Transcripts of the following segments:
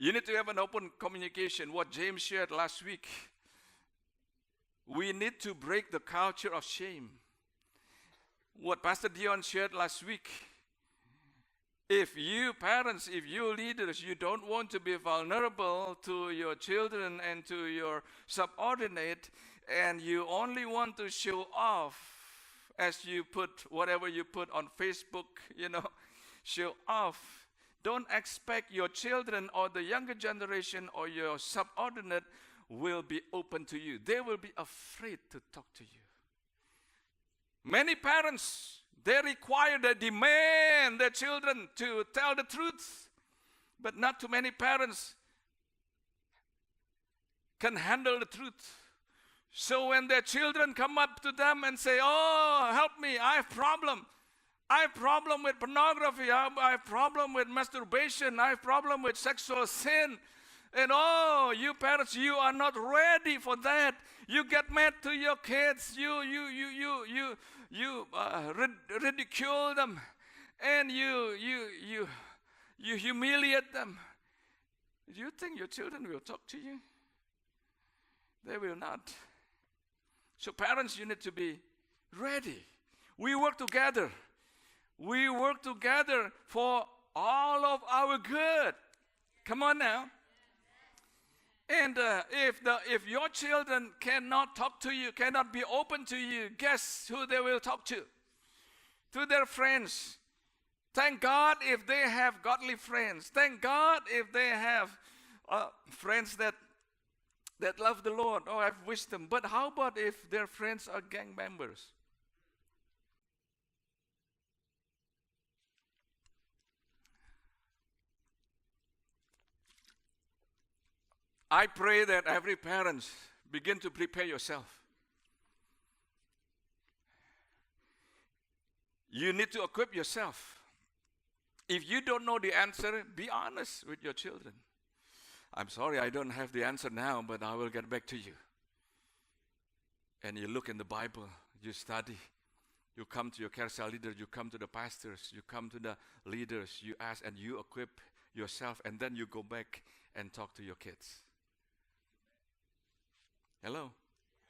You need to have an open communication. What James shared last week. We need to break the culture of shame. What Pastor Dion shared last week. If you parents, if you leaders, you don't want to be vulnerable to your children and to your subordinate, and you only want to show off as you put whatever you put on Facebook, show off. Don't expect your children or the younger generation or your subordinate will be open to you. They will be afraid to talk to you. Many parents, they demand their children to tell the truth. But not too many parents can handle the truth. So when their children come up to them and say, oh, help me, I have problem. I have problem with pornography. I have problem with masturbation. I have problem with sexual sin. And oh, you parents, you are not ready for that. You get mad to your kids. You ridicule them, and you humiliate them. Do you think your children will talk to you? They will not. So parents, you need to be ready. We work together. We work together for all of our good. Come on now. And if your children cannot talk to you, cannot be open to you, guess who they will talk to? To their friends. Thank God if they have godly friends. Thank God if they have friends that love the Lord or have wisdom. But how about if their friends are gang members? I pray that every parent begin to prepare yourself. You need to equip yourself. If you don't know the answer, be honest with your children. I'm sorry, I don't have the answer now, but I will get back to you. And you look in the Bible, you study, you come to your carousel leaders, you come to the pastors, you come to the leaders, you ask and you equip yourself, and then you go back and talk to your kids. Hello?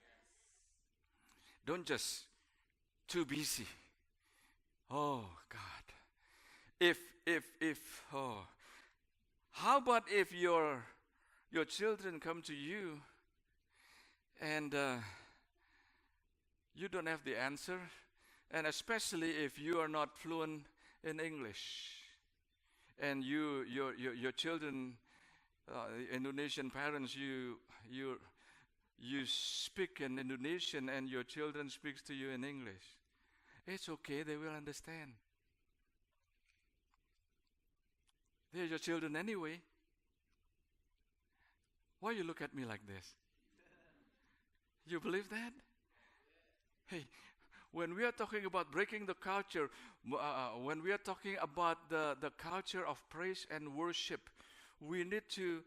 Yes. Don't just too busy. Oh God. How about if your children come to you and you don't have the answer, and especially if you are not fluent in English, and your children, Indonesian parents, you speak in Indonesian and your children speaks to you in English. It's okay, they will understand. They're your children anyway. Why you look at me like this? You believe that? Hey, when we are talking about breaking the culture, when we are talking about the culture of praise and worship, we need to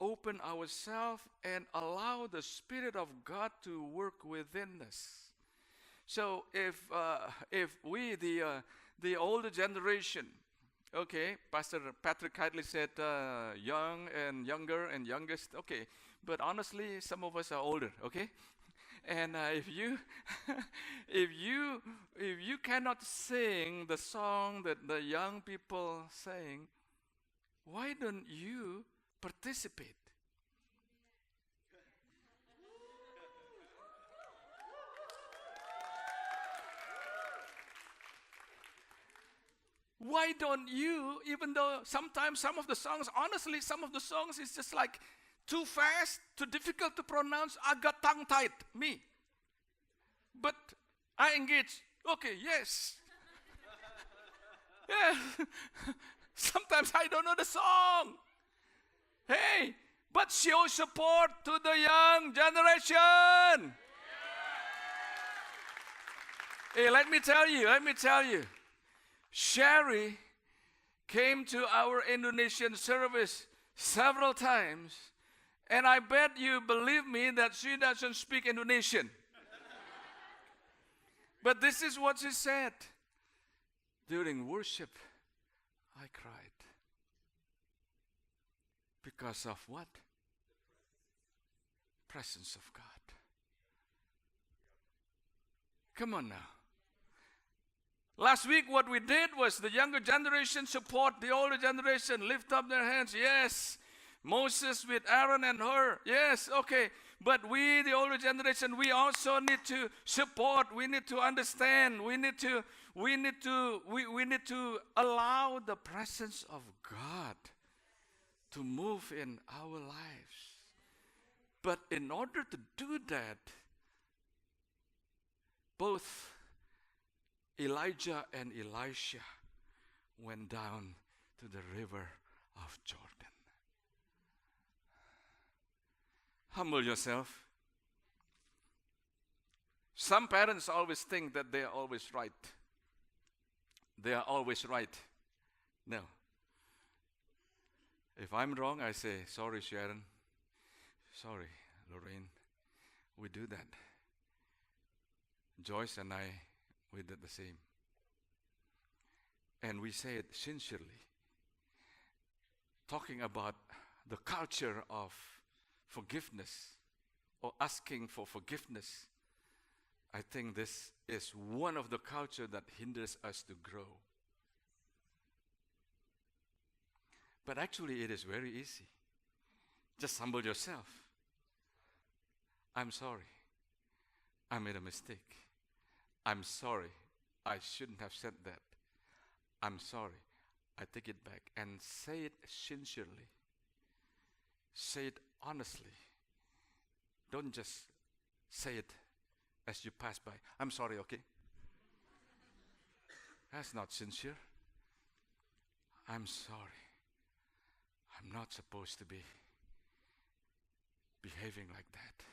open ourselves and allow the Spirit of God to work within us. So if we, the older generation, okay, Pastor Patrick kindly said young and younger and youngest, okay, but honestly, some of us are older, okay? And if you cannot sing the song that the young people sing, why don't you participate? Why don't you, even though sometimes some of the songs, honestly, some of the songs is just like too fast, too difficult to pronounce, I got tongue-tied, me. But I engage, okay, yes. Yeah. Sometimes I don't know the song. Hey, but show support to the young generation. Hey, let me tell you. Sherry came to our Indonesian service several times, and I bet you believe me that she doesn't speak Indonesian. But this is what she said. During worship, I cried. Because of what? Presence of God. Come on now. Last week what we did was the younger generation support the older generation, lift up their hands. Yes. Moses with Aaron and Hur. Yes, okay. But we, the older generation, we also need to support. We need to understand. We need to allow the presence of God to move in our lives. But in order to do that, both Elijah and Elisha went down to the river of Jordan. Humble yourself. Some parents always think that they are always right. They are always right. No. If I'm wrong, I say, sorry, Sharon. Sorry, Lorraine. We do that. Joyce and I, we did the same. And we say it sincerely. Talking about the culture of forgiveness or asking for forgiveness, I think this is one of the culture that hinders us to grow. But actually it is very easy. Just humble yourself. I'm sorry. I made a mistake. I'm sorry. I shouldn't have said that. I'm sorry. I take it back. And say it sincerely. Say it honestly. Don't just say it as you pass by. I'm sorry, okay? That's not sincere. I'm sorry. I'm not supposed to be behaving like that.